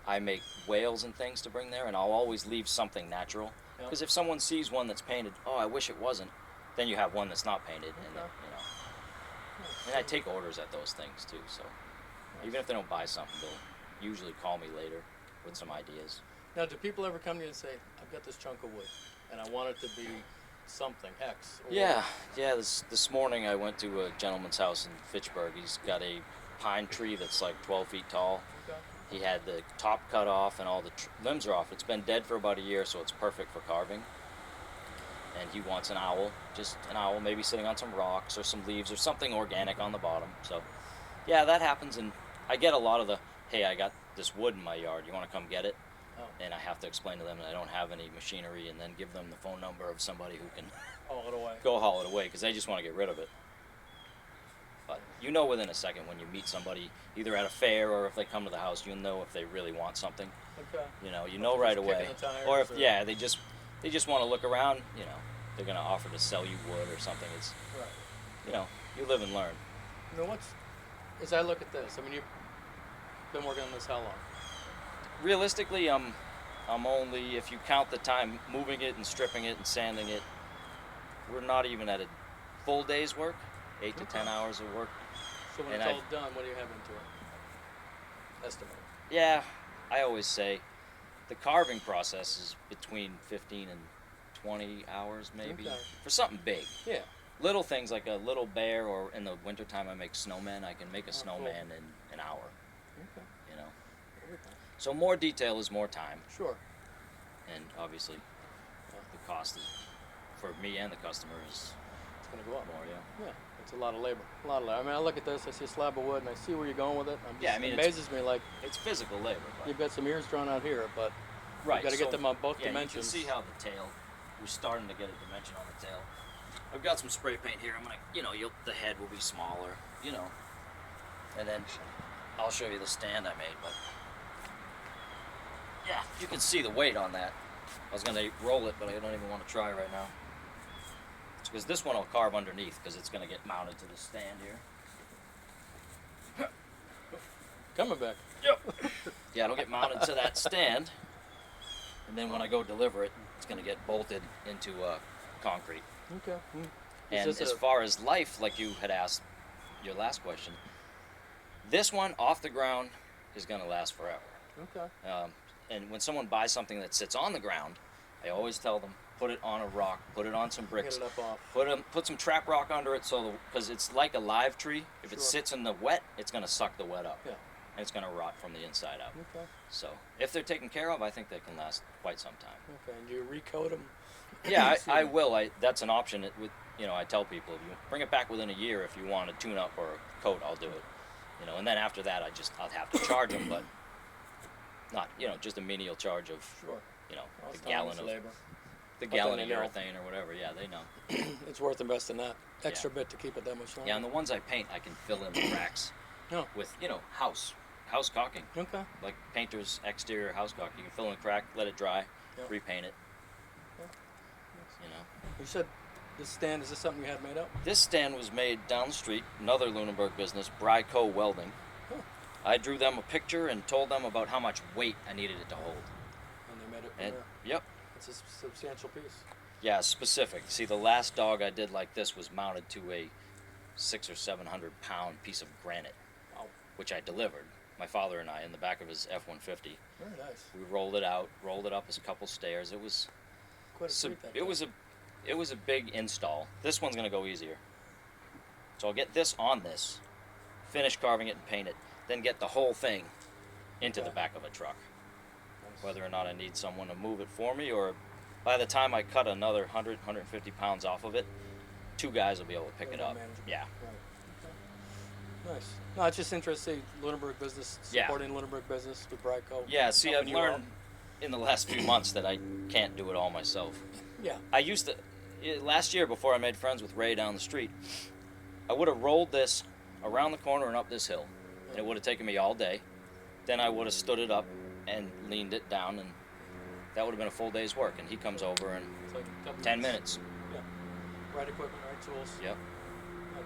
[SPEAKER 3] I make whales and things to bring there, and I'll always leave something natural.
[SPEAKER 1] Yep.
[SPEAKER 3] Because if someone sees one that's painted, oh, I wish it wasn't, then you have one that's not painted, and
[SPEAKER 1] Okay.
[SPEAKER 3] you know. And I take orders at those things too, so even if they don't buy something, they'll usually call me later with some ideas.
[SPEAKER 1] Now, do people ever come to you and say, I've got this chunk of wood, and I want it to be something, X? Or
[SPEAKER 3] Yeah. This morning I went to a gentleman's house in Fitchburg. He's got a pine tree that's like 12 feet tall.
[SPEAKER 1] Okay.
[SPEAKER 3] He had the top cut off and all the limbs are off. It's been dead for about a year, so it's perfect for carving. And he wants an owl, just an owl maybe sitting on some rocks or some leaves or something organic on the bottom. So, yeah, that happens, and I get a lot of the, hey, I got this wood in my yard, you want to come get it?
[SPEAKER 1] Oh.
[SPEAKER 3] And I have to explain to them that I don't have any machinery and then give them the phone number of somebody who can
[SPEAKER 1] Haul it away.
[SPEAKER 3] go haul it away because they just want to get rid of it. But you know within a second when you meet somebody, either at a fair or if they come to the house, you'll know if they really want something.
[SPEAKER 1] Okay.
[SPEAKER 3] You know
[SPEAKER 1] Or
[SPEAKER 3] right
[SPEAKER 1] just
[SPEAKER 3] away.
[SPEAKER 1] kicking the tires
[SPEAKER 3] Or if
[SPEAKER 1] or-
[SPEAKER 3] yeah, they just want to look around. You know, they're gonna offer to sell you wood or something. It's
[SPEAKER 1] Right.
[SPEAKER 3] you know, you live and learn.
[SPEAKER 1] You know, as I look at this, I mean, you've been working on this how long?
[SPEAKER 3] Realistically, I'm only, if you count the time moving it and stripping it and sanding it, we're not even at a full day's work. 8 to 10 hours of work.
[SPEAKER 1] So when
[SPEAKER 3] And
[SPEAKER 1] it's
[SPEAKER 3] I've-
[SPEAKER 1] all done, what do you have into it? Estimate.
[SPEAKER 3] Yeah, I always say the carving process is between 15 and 20 hours maybe
[SPEAKER 1] Okay.
[SPEAKER 3] for something big.
[SPEAKER 1] Yeah.
[SPEAKER 3] Little things like a little bear, or in the wintertime I make snowmen. I can make a
[SPEAKER 1] Oh, cool.
[SPEAKER 3] snowman in an hour,
[SPEAKER 1] Okay.
[SPEAKER 3] you know.
[SPEAKER 1] Everything.
[SPEAKER 3] So more detail is more time,
[SPEAKER 1] Sure.
[SPEAKER 3] and obviously the cost is, for me and the customer is
[SPEAKER 1] It's going to go up.
[SPEAKER 3] more, yeah.
[SPEAKER 1] Yeah. It's a lot of labor. A lot of labor. I mean, I look at this, I see a slab of wood, and I see where you're going with it.
[SPEAKER 3] Yeah, I mean,
[SPEAKER 1] it
[SPEAKER 3] it's-
[SPEAKER 1] amazes me, like,
[SPEAKER 3] It's physical labor, but
[SPEAKER 1] you've got some ears drawn out here, but
[SPEAKER 3] right.
[SPEAKER 1] got to
[SPEAKER 3] so,
[SPEAKER 1] get them on both
[SPEAKER 3] yeah,
[SPEAKER 1] dimensions.
[SPEAKER 3] You can see how the tail, we're starting to get a dimension on the tail. I've got some spray paint here. I'm gonna, you know, the head will be smaller, you know, and then I'll show you the stand I made. But yeah, you can see the weight on that. I was gonna roll it, but I don't even want to try right now. Because this one I'll carve underneath because it's gonna get mounted to the stand here.
[SPEAKER 1] Coming back.
[SPEAKER 3] Yep. Yeah, it'll get mounted to that stand, and then when I go deliver it, it's gonna get bolted into concrete.
[SPEAKER 1] Okay.
[SPEAKER 3] And as far as life, like you had asked your last question, this one off the ground is going to last forever.
[SPEAKER 1] Okay.
[SPEAKER 3] And when someone buys something that sits on the ground, I always tell them, put it on a rock, put it on some
[SPEAKER 1] Get
[SPEAKER 3] bricks,
[SPEAKER 1] it up off.
[SPEAKER 3] put some trap rock under it, so because it's like a live tree. If it
[SPEAKER 1] Sure.
[SPEAKER 3] sits in the wet, it's going to suck the wet up,
[SPEAKER 1] Yeah.
[SPEAKER 3] and it's going to rot from the inside out.
[SPEAKER 1] Okay.
[SPEAKER 3] So if they're taken care of, I think they can last quite some time.
[SPEAKER 1] Okay. And do you recoat them?
[SPEAKER 3] Yeah, I will. That's an option. I tell people, if you bring it back within a year, if you want a tune-up or a coat, I'll do it. And then after that, I'll have to charge them, but not, just a menial charge of,
[SPEAKER 1] Sure. Well,
[SPEAKER 3] the
[SPEAKER 1] it's
[SPEAKER 3] gallon
[SPEAKER 1] time,
[SPEAKER 3] of
[SPEAKER 1] it's labor.
[SPEAKER 3] the
[SPEAKER 1] But
[SPEAKER 3] gallon
[SPEAKER 1] then
[SPEAKER 3] of
[SPEAKER 1] they know.
[SPEAKER 3] urethane or whatever. Yeah, they know.
[SPEAKER 1] It's worth investing that extra bit to keep it that much longer.
[SPEAKER 3] Yeah, and the ones I paint, I can fill in the cracks
[SPEAKER 1] No.
[SPEAKER 3] with, house caulking,
[SPEAKER 1] Okay.
[SPEAKER 3] like painter's exterior house caulk. You can fill in the crack, let it dry,
[SPEAKER 1] Yep.
[SPEAKER 3] repaint it.
[SPEAKER 1] Yep.
[SPEAKER 3] You know.
[SPEAKER 1] You said this stand, is this something you had made up?
[SPEAKER 3] This stand was made down the street, another Lunenburg business, Bryco Welding.
[SPEAKER 1] Huh.
[SPEAKER 3] I drew them a picture and told them about how much weight I needed it to hold.
[SPEAKER 1] And they made it
[SPEAKER 3] And
[SPEAKER 1] there.
[SPEAKER 3] yep,
[SPEAKER 1] It's a substantial piece.
[SPEAKER 3] yeah, specific. See, the last dog I did like this was mounted to a 600 or 700 pound piece of granite,
[SPEAKER 1] Wow.
[SPEAKER 3] which I delivered. My father and I in the back of his F-150.
[SPEAKER 1] Very nice.
[SPEAKER 3] We rolled it out, rolled it up as a couple stairs. It was
[SPEAKER 1] Quite a treat that
[SPEAKER 3] it was a big install. This one's gonna go easier. So I'll get this on this, finish carving it and paint it, then get the whole thing into the
[SPEAKER 1] Okay.
[SPEAKER 3] back of a truck.
[SPEAKER 1] Nice.
[SPEAKER 3] Whether or not I need someone to move it for me, or by the time I cut another 150 pounds off of it, 2 guys will be able to pick it
[SPEAKER 1] Very
[SPEAKER 3] up.
[SPEAKER 1] manageable.
[SPEAKER 3] Yeah.
[SPEAKER 1] Right. Okay. Nice. No, it's just interesting. Lunenburg business,
[SPEAKER 3] Yeah.
[SPEAKER 1] supporting Lunenburg business with Bryco.
[SPEAKER 3] Yeah, see, I've
[SPEAKER 1] helping you out.
[SPEAKER 3] learned in the last few months that I can't do it all myself.
[SPEAKER 1] Yeah.
[SPEAKER 3] I used to, last year before I made friends with Ray down the street, I would have rolled this around the corner and up this hill. And it would have taken me all day. Then I would have stood it up and leaned it down, and that would have been a full day's work. And he comes over in
[SPEAKER 1] It's like a couple
[SPEAKER 3] 10 minutes.
[SPEAKER 1] Yeah. Right equipment, right tools.
[SPEAKER 3] Yep.
[SPEAKER 1] Nice.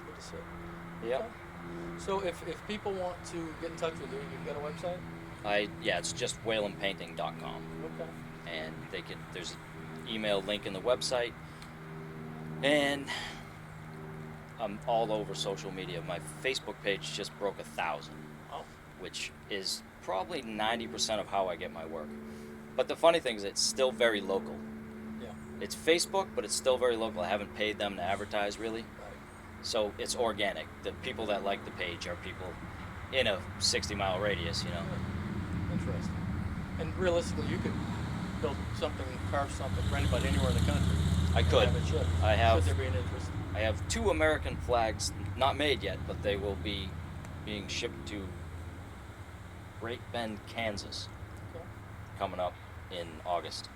[SPEAKER 1] Good to see.
[SPEAKER 3] Yep.
[SPEAKER 1] Okay. So if people want to get in touch with you, you've got a website?
[SPEAKER 3] Yeah, it's just whalenpainting.com.
[SPEAKER 1] Okay.
[SPEAKER 3] And there's an email link in the website. And I'm all over social media. My Facebook page just broke 1,000, which is probably 90% of how I get my work. But the funny thing is it's still very local.
[SPEAKER 1] Yeah.
[SPEAKER 3] It's Facebook, but it's still very local. I haven't paid them to advertise, really.
[SPEAKER 1] Right.
[SPEAKER 3] So it's organic. The people that like the page are people in a 60-mile radius, you know.
[SPEAKER 1] Interesting. And realistically, you could build something, carve something for anybody anywhere in the country.
[SPEAKER 3] I could.
[SPEAKER 1] Have it shipped.
[SPEAKER 3] I have.
[SPEAKER 1] Should there be an interest?
[SPEAKER 3] I have 2 American flags, not made yet, but they will be being shipped to Great Bend, Kansas,
[SPEAKER 1] Okay.
[SPEAKER 3] coming up in August.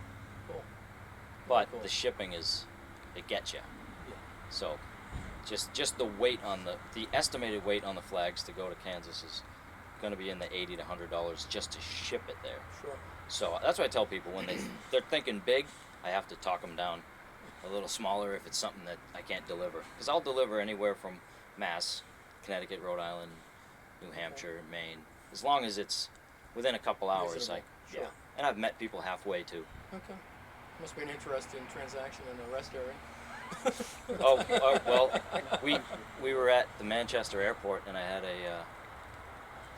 [SPEAKER 1] Cool.
[SPEAKER 3] But
[SPEAKER 1] Cool.
[SPEAKER 3] the shipping it gets you.
[SPEAKER 1] Yeah.
[SPEAKER 3] So just the weight on the estimated weight on the flags to go to Kansas is going to be in the $80 to $100 just to ship it there.
[SPEAKER 1] Sure.
[SPEAKER 3] So that's what I tell people when they're thinking big, I have to talk them down a little smaller if it's something that I can't deliver. Because I'll deliver anywhere from Mass, Connecticut, Rhode Island, New Hampshire, Maine, as long as it's within a couple hours.
[SPEAKER 1] Reasonable. Sure.
[SPEAKER 3] Yeah. And I've met people halfway too.
[SPEAKER 1] Okay. Must be an interesting transaction in the rest area.
[SPEAKER 3] Well, we were at the Manchester airport, and I had a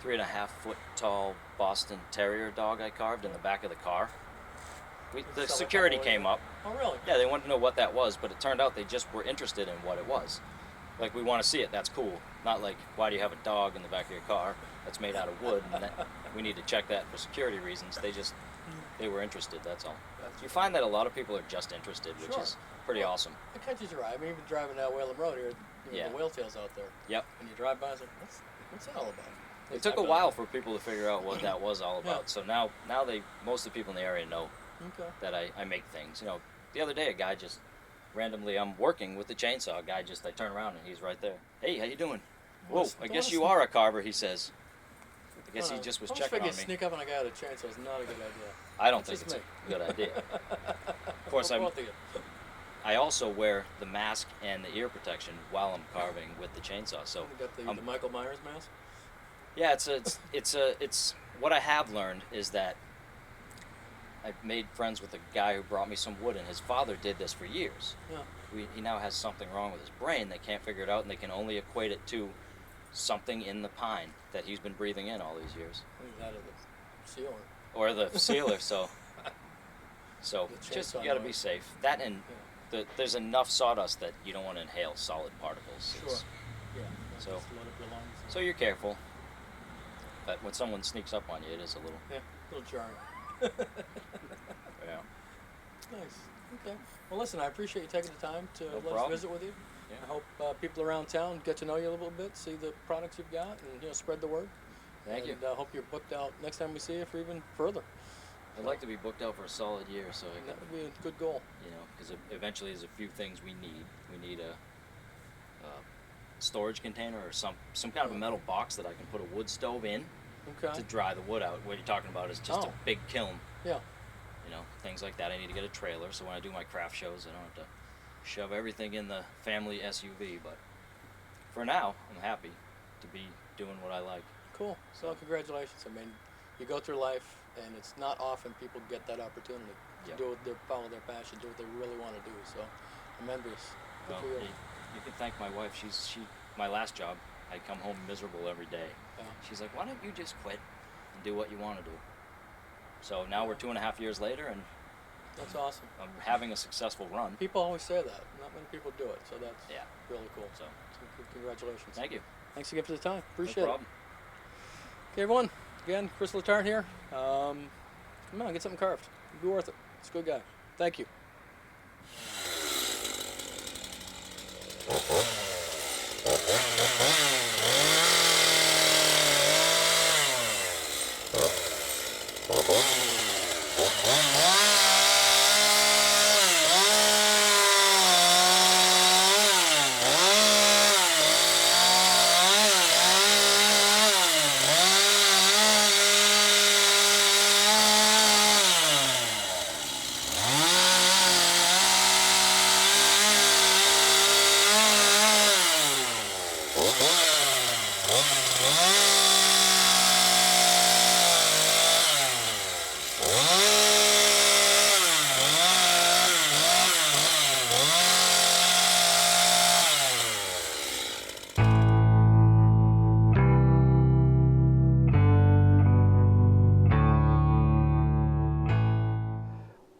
[SPEAKER 3] 3.5 foot tall Boston Terrier dog I carved in the back of the car. The
[SPEAKER 1] Sell it
[SPEAKER 3] security
[SPEAKER 1] that way.
[SPEAKER 3] came up.
[SPEAKER 1] Oh, really?
[SPEAKER 3] Yeah, they wanted to know what that was, but it turned out they just were interested in what it was. Like, we want to see it, that's cool. Not like, why do you have a dog in the back of your car that's made out of wood, and that, we need to check that for security reasons. They were interested, that's all. You find that a lot of people are just interested, which
[SPEAKER 1] Sure.
[SPEAKER 3] is pretty awesome.
[SPEAKER 1] It catches your eye. I mean, even driving down Whalen Road here,
[SPEAKER 3] Yeah.
[SPEAKER 1] the whale tails out there.
[SPEAKER 3] Yep.
[SPEAKER 1] And you drive by, it's like, what's that all about?
[SPEAKER 3] It took a while for people to figure out what that was all about.
[SPEAKER 1] Yeah.
[SPEAKER 3] So now most of the people in the area know
[SPEAKER 1] Okay.
[SPEAKER 3] that I make things. You know, the other day a guy just randomly, I'm working with the chainsaw. A guy I turn around and he's right there. Hey, how you doing? Whoa, I guess you are a carver, he says. I guess he just was checking on me.
[SPEAKER 1] Sneak up on a guy with a chainsaw is not a good idea.
[SPEAKER 3] I don't
[SPEAKER 1] That's
[SPEAKER 3] think it's
[SPEAKER 1] just
[SPEAKER 3] a good idea. Of course,
[SPEAKER 1] For both of you.
[SPEAKER 3] I also wear the mask and the ear protection while I'm carving with the chainsaw. So
[SPEAKER 1] You got the Michael Myers mask?
[SPEAKER 3] yeah, it's what I have learned is that I've made friends with a guy who brought me some wood, and his father did this for years.
[SPEAKER 1] Yeah.
[SPEAKER 3] He now has something wrong with his brain. They can't figure it out, and they can only equate it to something in the pine that he's been breathing in all these years.
[SPEAKER 1] I think that or the sealer.
[SPEAKER 3] Or the sealer, so
[SPEAKER 1] The
[SPEAKER 3] just
[SPEAKER 1] chainsaw
[SPEAKER 3] you got to be
[SPEAKER 1] noise.
[SPEAKER 3] safe. That and there's enough sawdust that you don't want to inhale solid particles.
[SPEAKER 1] Sure. Yeah.
[SPEAKER 3] So-
[SPEAKER 1] Just load up your lungs.
[SPEAKER 3] So you're careful. But when someone sneaks up on you, it is a little.
[SPEAKER 1] Yeah, a little jarring.
[SPEAKER 3] Yeah.
[SPEAKER 1] Nice. Okay. Well, listen, I appreciate you taking the time to
[SPEAKER 3] No
[SPEAKER 1] let us
[SPEAKER 3] problem.
[SPEAKER 1] visit with you.
[SPEAKER 3] Yeah.
[SPEAKER 1] I hope people around town get to know you a little bit, see the products you've got, and spread the word.
[SPEAKER 3] Thank you.
[SPEAKER 1] And I hope you're booked out next time we see you for even further.
[SPEAKER 3] I'd like to be booked out for a solid year, so I
[SPEAKER 1] That
[SPEAKER 3] can,
[SPEAKER 1] would be a good goal.
[SPEAKER 3] because eventually there's a few things we need. We need a storage container or some kind of a metal box that I can put a wood stove in
[SPEAKER 1] Okay.
[SPEAKER 3] to dry the wood out. What you're talking about is just
[SPEAKER 1] Oh.
[SPEAKER 3] a big kiln.
[SPEAKER 1] Yeah.
[SPEAKER 3] Things like that. I need to get a trailer, so when I do my craft shows, I don't have to shove everything in the family SUV. But for now, I'm happy to be doing what I like.
[SPEAKER 1] Cool. So congratulations. I mean, you go through life, and it's not often people get that opportunity to
[SPEAKER 3] Yep.
[SPEAKER 1] follow their passion, do what they really want to do. So I'm envious. Good
[SPEAKER 3] Well,
[SPEAKER 1] for you.
[SPEAKER 3] you can thank my wife. My last job, I'd come home miserable every day.
[SPEAKER 1] Yeah.
[SPEAKER 3] She's like, why don't you just quit and do what you want to do? So now we're 2.5 years later, and
[SPEAKER 1] That's awesome.
[SPEAKER 3] I'm having a successtional run.
[SPEAKER 1] People always say that. Not many people do it, so that's
[SPEAKER 3] Yeah.
[SPEAKER 1] really cool.
[SPEAKER 3] So
[SPEAKER 1] Congratulations.
[SPEAKER 3] thank you.
[SPEAKER 1] Thanks again for the time. Appreciate
[SPEAKER 3] No
[SPEAKER 1] it.
[SPEAKER 3] problem.
[SPEAKER 1] Okay, everyone. Again, Chris Letarte here. Come on, get something carved. It'll be worth it. It's a good guy. Thank you.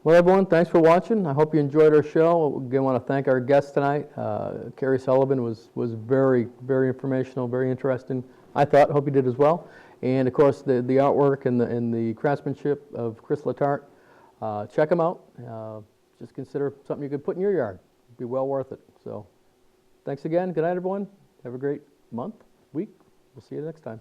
[SPEAKER 1] Well, everyone, thanks for watching. I hope you enjoyed our show. Again, I want to thank our guest tonight. Kerry Sullivan was very, very informational, very interesting. I thought, hope you did as well. And of course, the artwork and the craftsmanship of Chris Letarte. Check them out. Just consider something you could put in your yard. It'd be well worth it. So, thanks again. Good night, everyone. Have a great month, week. We'll see you next time.